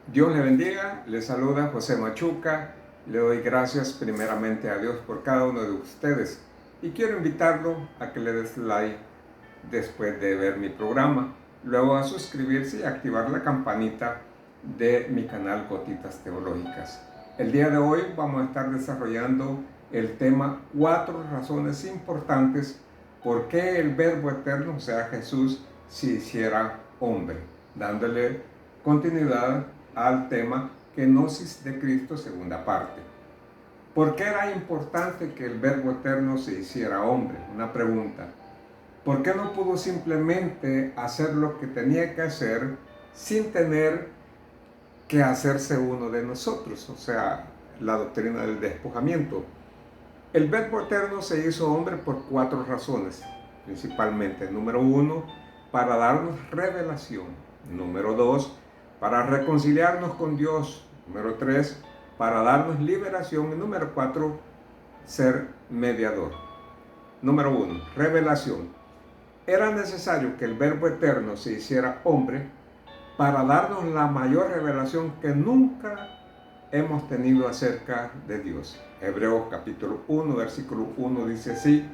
Dios le bendiga, le saluda José Machuca, le doy gracias primeramente a Dios por cada uno de ustedes y quiero invitarlo a que le des like después de ver mi programa, luego a suscribirse y activar la campanita de mi canal Gotitas Teológicas. El día de hoy vamos a estar desarrollando el tema 4 razones importantes por qué el Verbo Eterno, o sea Jesús, se hiciera hombre, dándole continuidad al tema Kenosis de Cristo, segunda parte. ¿Por qué era importante que el Verbo Eterno se hiciera hombre? Una pregunta. ¿Por qué no pudo simplemente hacer lo que tenía que hacer sin tener que hacerse uno de nosotros? O sea, la doctrina del despojamiento. El Verbo Eterno se hizo hombre por 4 razones, principalmente. Número 1, para darnos revelación. Número 2, para reconciliarnos con Dios. Número 3, para darnos liberación. Y número 4, ser mediador. Número 1, revelación. Era necesario que el Verbo Eterno se hiciera hombre para darnos la mayor revelación que nunca hemos tenido acerca de Dios. Hebreos capítulo 1, versículo 1 dice así: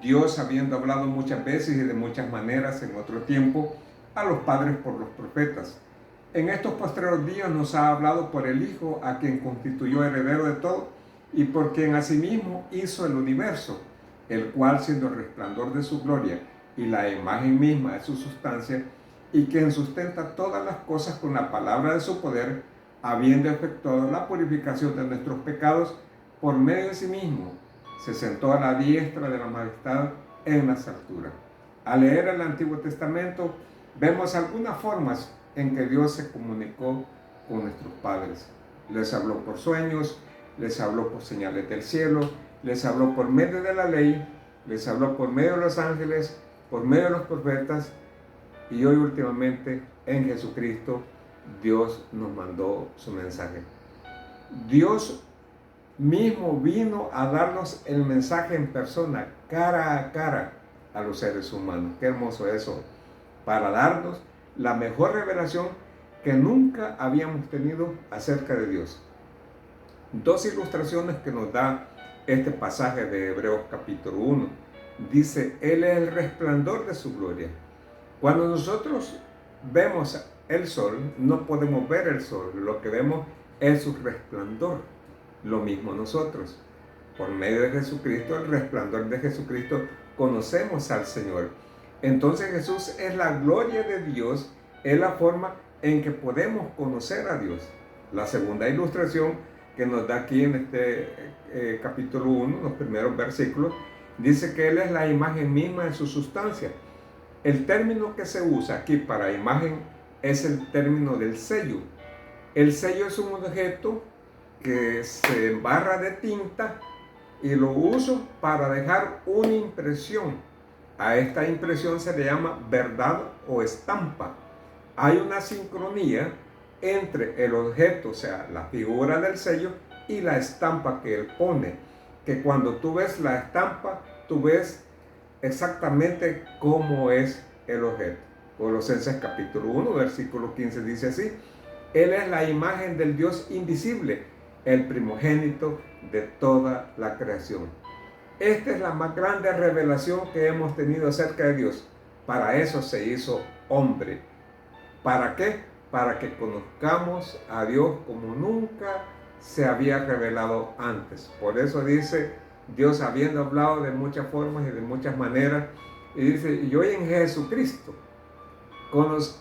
Dios, habiendo hablado muchas veces y de muchas maneras en otro tiempo a los padres por los profetas, en estos postreros días nos ha hablado por el Hijo, a quien constituyó heredero de todo y por quien asimismo hizo el universo, el cual, siendo el resplandor de su gloria y la imagen misma de su sustancia, y quien sustenta todas las cosas con la palabra de su poder, habiendo efectuado la purificación de nuestros pecados por medio de sí mismo, se sentó a la diestra de la majestad en las alturas. Al leer el Antiguo Testamento, vemos algunas formas en que Dios se comunicó con nuestros padres. Les habló por sueños, les habló por señales del cielo, les habló por medio de la ley, les habló por medio de los ángeles, por medio de los profetas, y hoy últimamente en Jesucristo Dios nos mandó su mensaje. Dios mismo vino a darnos el mensaje en persona, cara a cara, a los seres humanos. Qué hermoso eso, para darnos la mejor revelación que nunca habíamos tenido acerca de Dios. Dos ilustraciones que nos da este pasaje de Hebreos capítulo 1. Dice, Él es el resplandor de su gloria. Cuando nosotros vemos el sol, no podemos ver el sol, lo que vemos es su resplandor. Lo mismo nosotros. Por medio de Jesucristo, el resplandor de Jesucristo, conocemos al Señor. Entonces Jesús es la gloria de Dios, es la forma en que podemos conocer a Dios. La segunda ilustración que nos da aquí en este capítulo 1, los primeros versículos, dice que Él es la imagen misma de su sustancia. El término que se usa aquí para imagen es el término del sello. El sello es un objeto que se embarra de tinta y lo uso para dejar una impresión. A esta impresión se le llama verdad o estampa. Hay una sincronía entre el objeto, o sea, la figura del sello, y la estampa que él pone, que cuando tú ves la estampa, tú ves exactamente cómo es el objeto. Colosenses capítulo 1, versículo 15 dice así: Él es la imagen del Dios invisible, el primogénito de toda la creación. Esta es la más grande revelación que hemos tenido acerca de Dios. Para eso se hizo hombre. ¿Para qué? Para que conozcamos a Dios como nunca se había revelado antes. Por eso dice, Dios habiendo hablado de muchas formas y de muchas maneras, y dice, y hoy en Jesucristo,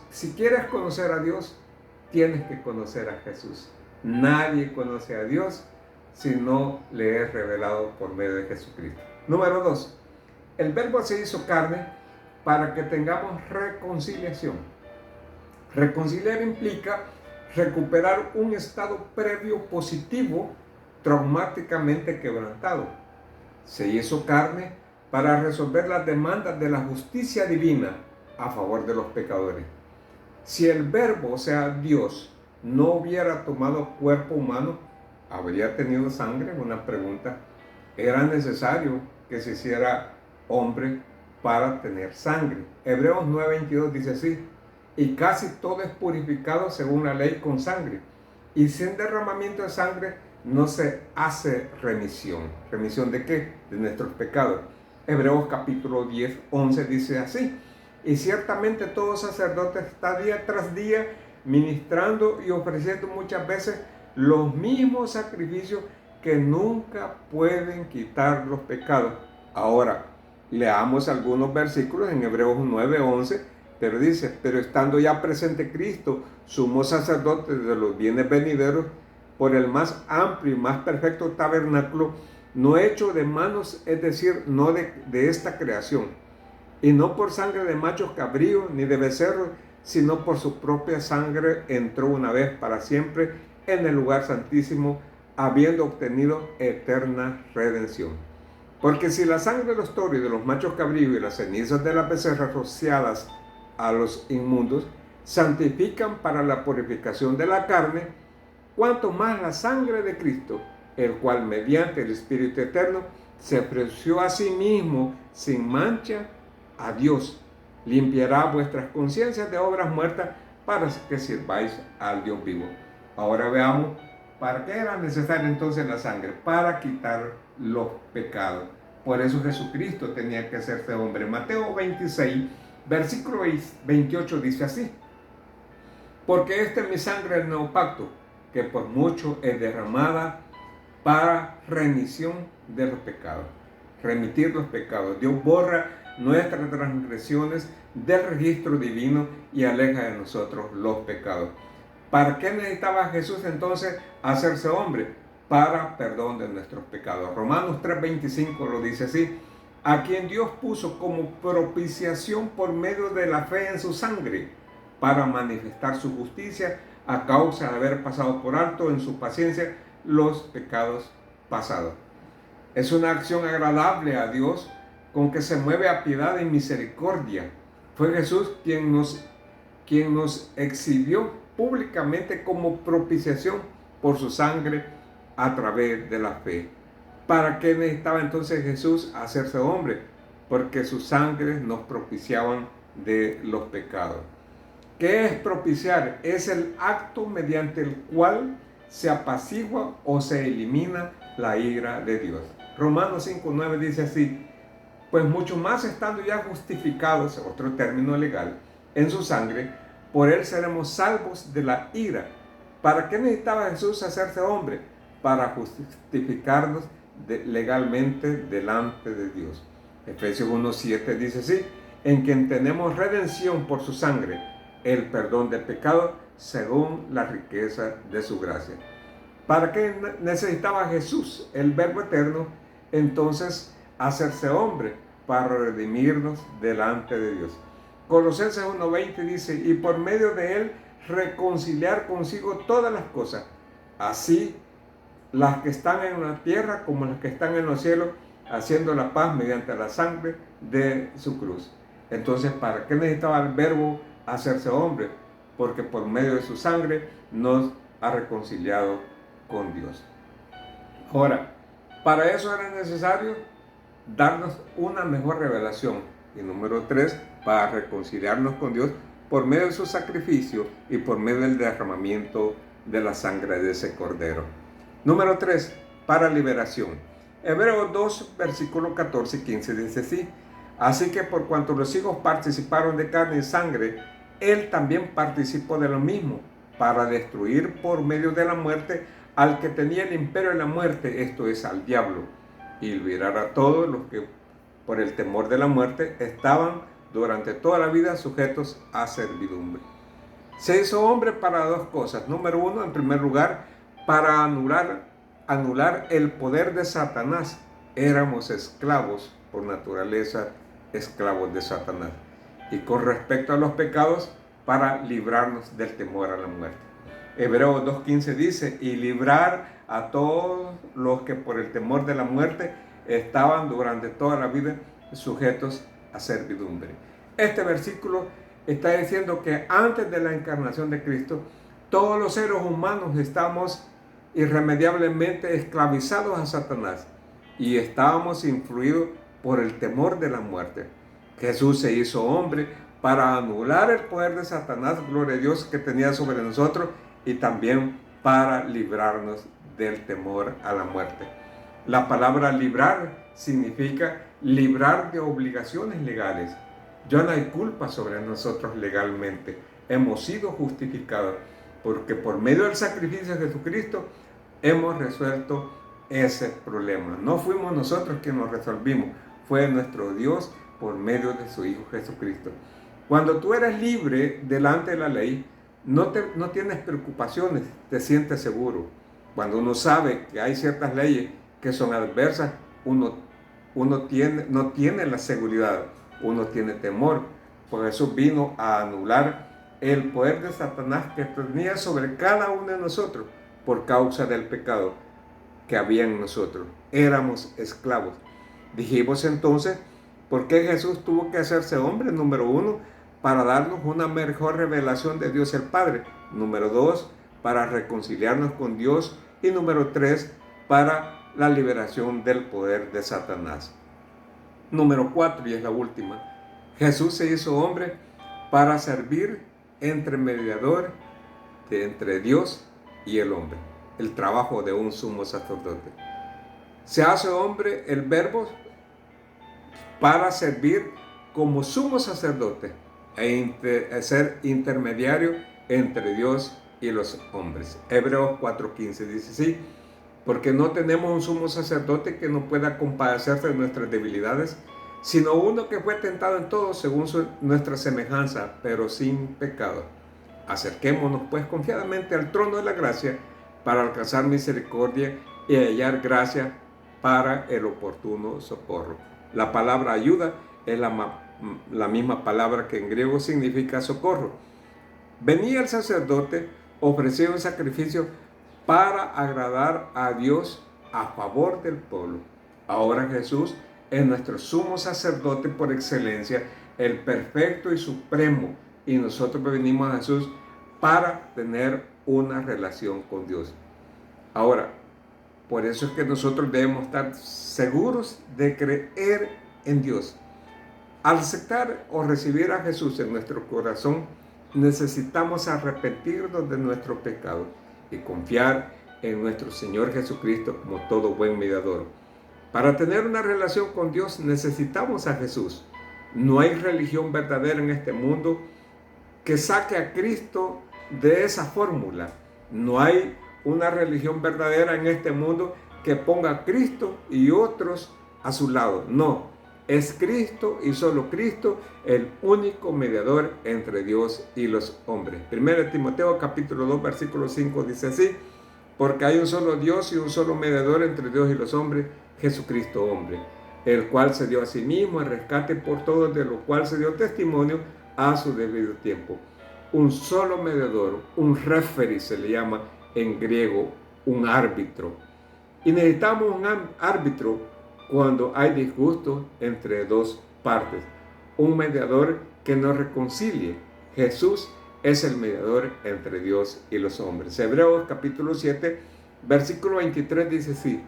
si quieres conocer a Dios, tienes que conocer a Jesús. Nadie conoce a Dios si no le es revelado por medio de Jesucristo. Número 2. El Verbo se hizo carne para que tengamos reconciliación. Reconciliar implica recuperar un estado previo positivo traumáticamente quebrantado. Se hizo carne para resolver las demandas de la justicia divina a favor de los pecadores. Si el Verbo, o sea Dios, no hubiera tomado cuerpo humano, ¿habría tenido sangre? Una pregunta. Era necesario que se hiciera hombre para tener sangre. Hebreos 9:22 dice así: y casi todo es purificado según la ley con sangre. Y sin derramamiento de sangre no se hace remisión. ¿Remisión de qué? De nuestros pecados. Hebreos capítulo 10, 11 dice así: y ciertamente todo sacerdote está día tras día ministrando y ofreciendo muchas veces los mismos sacrificios que nunca pueden quitar los pecados. Ahora, leamos algunos versículos en Hebreos 9, 11, pero dice: pero estando ya presente Cristo, sumo sacerdote de los bienes venideros, por el más amplio y más perfecto tabernáculo, no hecho de manos, es decir, no de esta creación, y no por sangre de machos cabríos ni de becerros, sino por su propia sangre entró una vez para siempre en el lugar santísimo, habiendo obtenido eterna redención. Porque si la sangre de los toros y de los machos cabríos y las cenizas de las becerras rociadas a los inmundos santifican para la purificación de la carne, cuanto más la sangre de Cristo, el cual mediante el Espíritu Eterno se ofreció a sí mismo sin mancha a Dios, limpiará vuestras conciencias de obras muertas para que sirváis al Dios vivo. Ahora veamos, ¿para qué era necesaria entonces la sangre? Para quitar los pecados. Por eso Jesucristo tenía que hacerse hombre. Mateo 26, versículo 28 dice así: porque esta es mi sangre del nuevo pacto, que por mucho es derramada para remisión de los pecados. Remitir los pecados. Dios borra nuestras transgresiones del registro divino y aleja de nosotros los pecados. ¿Para qué necesitaba Jesús entonces hacerse hombre? Para perdón de nuestros pecados. Romanos 3:25 lo dice así: a quien Dios puso como propiciación por medio de la fe en su sangre, para manifestar su justicia a causa de haber pasado por alto en su paciencia los pecados pasados. Es una acción agradable a Dios con que se mueve a piedad y misericordia. Fue Jesús quien nos exhibió públicamente como propiciación por su sangre a través de la fe. ¿Para qué necesitaba entonces Jesús hacerse hombre? Porque sus sangres nos propiciaban de los pecados. ¿Qué es propiciar? Es el acto mediante el cual se apacigua o se elimina la ira de Dios. Romanos 5:9 dice así: pues mucho más estando ya justificados, otro término legal, en su sangre, por él seremos salvos de la ira. ¿Para qué necesitaba Jesús hacerse hombre? Para justificarnos legalmente delante de Dios. Efesios 1:7 dice así: en quien tenemos redención por su sangre, el perdón del pecado, según la riqueza de su gracia. ¿Para qué necesitaba Jesús, el Verbo eterno, entonces hacerse hombre? Para redimirnos delante de Dios. Colosenses 1:20 dice: y por medio de él reconciliar consigo todas las cosas, así las que están en la tierra como las que están en los cielos, haciendo la paz mediante la sangre de su cruz. Entonces, ¿para qué necesitaba el Verbo hacerse hombre? Porque por medio de su sangre nos ha reconciliado con Dios. Ahora, para eso era necesario darnos una mejor revelación. Y número 3, para reconciliarnos con Dios por medio de su sacrificio y por medio del derramamiento de la sangre de ese cordero. Número 3, para liberación. Hebreos 2, versículo 14 y 15 dice así: así que por cuanto los hijos participaron de carne y sangre, él también participó de lo mismo, para destruir por medio de la muerte al que tenía el imperio de la muerte, esto es, al diablo, y liberar a todos los que por el temor de la muerte estaban durante toda la vida sujetos a servidumbre. Se hizo hombre para dos cosas. Número 1, en primer lugar, para anular el poder de Satanás. Éramos esclavos por naturaleza, esclavos de Satanás. Y con respecto a los pecados, para librarnos del temor a la muerte. Hebreos 2:15 dice: y librar a todos los que por el temor de la muerte estaban durante toda la vida sujetos a servidumbre. Este versículo está diciendo que antes de la encarnación de Cristo, todos los seres humanos estamos irremediablemente esclavizados a Satanás y estábamos influidos por el temor de la muerte. Jesús se hizo hombre para anular el poder de Satanás, gloria a Dios, que tenía sobre nosotros, y también para librarnos del temor a la muerte. La palabra librar significa librar de obligaciones legales. Ya no hay culpa sobre nosotros legalmente. Hemos sido justificados porque por medio del sacrificio de Jesucristo hemos resuelto ese problema. No fuimos nosotros quienes lo resolvimos, fue nuestro Dios por medio de su Hijo Jesucristo. Cuando tú eres libre delante de la ley, no tienes preocupaciones, te sientes seguro. Cuando uno sabe que hay ciertas leyes que son adversas, uno no tiene la seguridad, uno tiene temor. Por eso vino a anular el poder de Satanás que tenía sobre cada uno de nosotros por causa del pecado que había en nosotros. Éramos esclavos. Dijimos entonces, ¿por qué Jesús tuvo que hacerse hombre? Número 1, para darnos una mejor revelación de Dios el Padre. Número 2, para reconciliarnos con Dios. Y número 3, para la liberación del poder de Satanás. Número 4, y es la última, Jesús se hizo hombre para servir entre mediador entre Dios y el hombre. El trabajo de un sumo sacerdote. Se hace hombre el verbo para servir como sumo sacerdote e ser intermediario entre Dios y los hombres. Hebreos 4:15 dice así: porque no tenemos un sumo sacerdote que no pueda compadecerse de nuestras debilidades, sino uno que fue tentado en todo según nuestra semejanza, pero sin pecado. Acerquémonos pues confiadamente al trono de la gracia para alcanzar misericordia y hallar gracia para el oportuno socorro. La palabra ayuda es la misma palabra que en griego significa socorro. Venía el sacerdote, ofrecía un sacrificio para agradar a Dios a favor del pueblo. Ahora Jesús es nuestro sumo sacerdote por excelencia, el perfecto y supremo, y nosotros venimos a Jesús para tener una relación con Dios. Ahora, por eso es que nosotros debemos estar seguros de creer en Dios. Al aceptar o recibir a Jesús en nuestro corazón, necesitamos arrepentirnos de nuestro pecado y confiar en nuestro Señor Jesucristo como todo buen mediador. Para tener una relación con Dios necesitamos a Jesús. No hay religión verdadera en este mundo que saque a Cristo de esa fórmula. No hay una religión verdadera en este mundo que ponga a Cristo y otros a su lado. No, es Cristo y solo Cristo el único mediador entre Dios y los hombres. 1 Timoteo capítulo 2 versículo 5 dice así: porque hay un solo Dios y un solo mediador entre Dios y los hombres, Jesucristo hombre, el cual se dio a sí mismo en rescate por todos, de lo cual se dio testimonio a su debido tiempo. Un solo mediador, un referee se le llama en griego, un árbitro. Y necesitamos un árbitro cuando hay disgusto entre dos partes. Un mediador que nos reconcilie. Jesús es el mediador entre Dios y los hombres. Hebreos capítulo 7, versículo 23 dice así: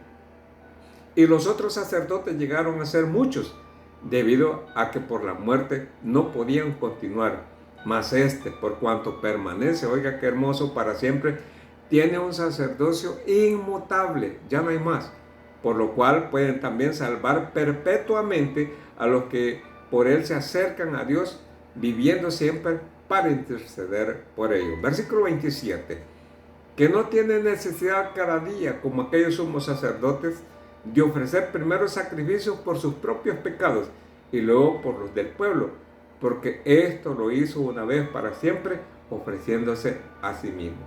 y los otros sacerdotes llegaron a ser muchos, debido a que por la muerte no podían continuar. Mas este, por cuanto permanece, oiga qué hermoso, para siempre, tiene un sacerdocio inmutable, ya no hay más, por lo cual pueden también salvar perpetuamente a los que por él se acercan a Dios, viviendo siempre para interceder por ellos. Versículo 27, que no tiene necesidad cada día, como aquellos sumos sacerdotes, de ofrecer primero sacrificios por sus propios pecados y luego por los del pueblo, porque esto lo hizo una vez para siempre, ofreciéndose a sí mismo.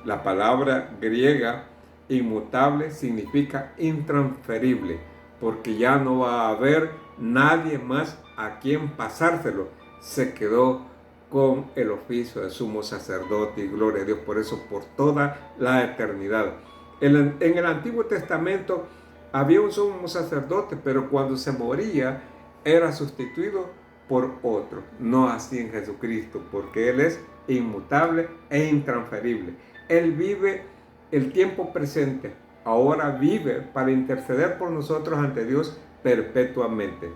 La palabra griega inmutable significa intransferible, porque ya no va a haber nadie más a quien pasárselo. Se quedó con el oficio de sumo sacerdote, y gloria a Dios por eso, por toda la eternidad. En el Antiguo Testamento había un sumo sacerdote, pero cuando se moría era sustituido por otro. No así en Jesucristo, porque Él es inmutable e intransferible. Él vive el tiempo presente, ahora vive para interceder por nosotros ante Dios perpetuamente.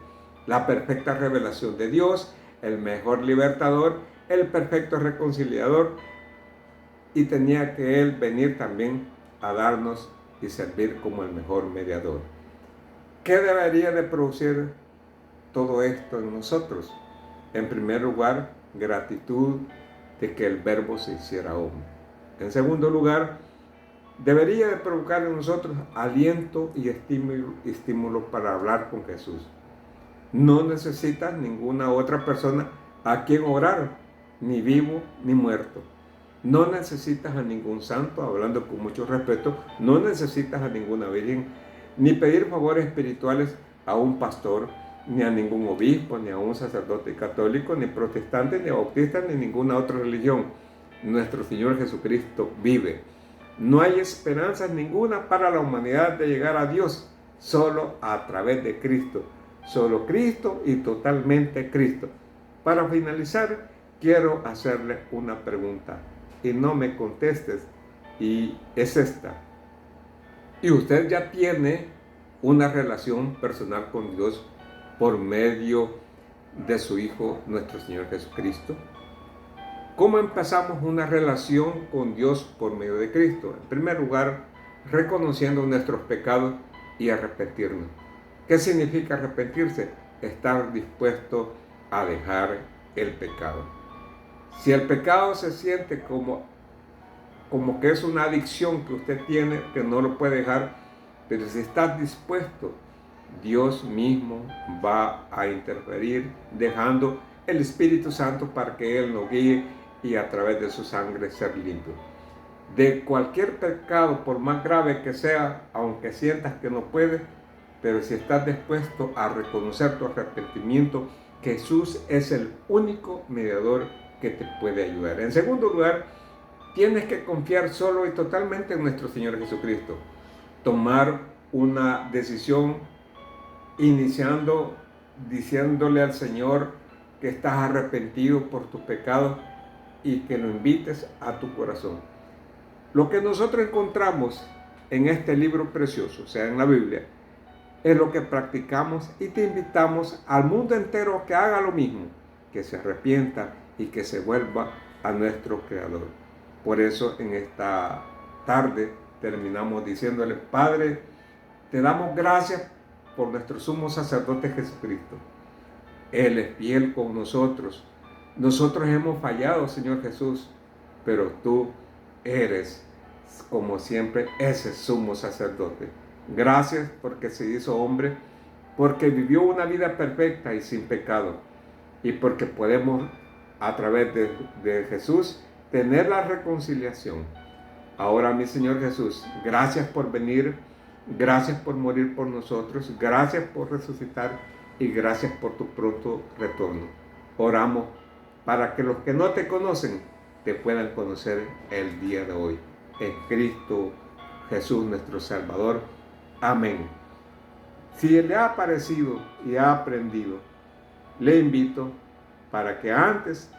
La perfecta revelación de Dios, el mejor libertador, el perfecto reconciliador, y tenía que Él venir también a darnos y servir como el mejor mediador. ¿Qué debería de producir todo esto en nosotros? En primer lugar, gratitud de que el Verbo se hiciera hombre. En segundo lugar, debería de provocar en nosotros aliento y estímulo para hablar con Jesús. No necesitas ninguna otra persona a quien orar, ni vivo ni muerto. No necesitas a ningún santo, hablando con mucho respeto, no necesitas a ninguna virgen, ni pedir favores espirituales a un pastor, ni a ningún obispo, ni a un sacerdote católico, ni protestante, ni bautista, ni ninguna otra religión. Nuestro Señor Jesucristo vive. No hay esperanza ninguna para la humanidad de llegar a Dios, solo a través de Cristo. Solo Cristo y totalmente Cristo. Para finalizar, quiero hacerle una pregunta y no me contestes, y es esta. ¿Y usted ya tiene una relación personal con Dios por medio de su Hijo, nuestro Señor Jesucristo? ¿Cómo empezamos una relación con Dios por medio de Cristo? En primer lugar, reconociendo nuestros pecados y arrepentirnos. ¿Qué significa arrepentirse? Estar dispuesto a dejar el pecado. Si el pecado se siente como que es una adicción que usted tiene, que no lo puede dejar, pero si está dispuesto, Dios mismo va a interferir, dejando el Espíritu Santo para que Él nos guíe y a través de su sangre ser limpio. De cualquier pecado, por más grave que sea, aunque sientas que no puedes, pero si estás dispuesto a reconocer tu arrepentimiento, Jesús es el único mediador que te puede ayudar. En segundo lugar, tienes que confiar solo y totalmente en nuestro Señor Jesucristo. Tomar una decisión iniciando diciéndole al Señor que estás arrepentido por tus pecados y que lo invites a tu corazón. Lo que nosotros encontramos en este libro precioso, o sea, en la Biblia, es lo que practicamos, y te invitamos al mundo entero que haga lo mismo, que se arrepienta y que se vuelva a nuestro Creador. Por eso en esta tarde terminamos diciéndole: Padre, te damos gracias por nuestro sumo sacerdote Jesucristo. Él es fiel con nosotros. Nosotros hemos fallado, Señor Jesús, pero tú eres, como siempre, ese sumo sacerdote. Gracias porque se hizo hombre, porque vivió una vida perfecta y sin pecado, y porque podemos, a través de Jesús, tener la reconciliación. Ahora, mi Señor Jesús, gracias por venir, gracias por morir por nosotros, gracias por resucitar y gracias por tu pronto retorno. Oramos para que los que no te conocen te puedan conocer el día de hoy. En Cristo Jesús, nuestro Salvador. Amén. Si le ha parecido y ha aprendido, le invito para que antes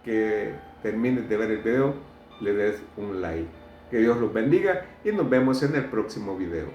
que termines de ver el video, le des un like. Que Dios los bendiga y nos vemos en el próximo video.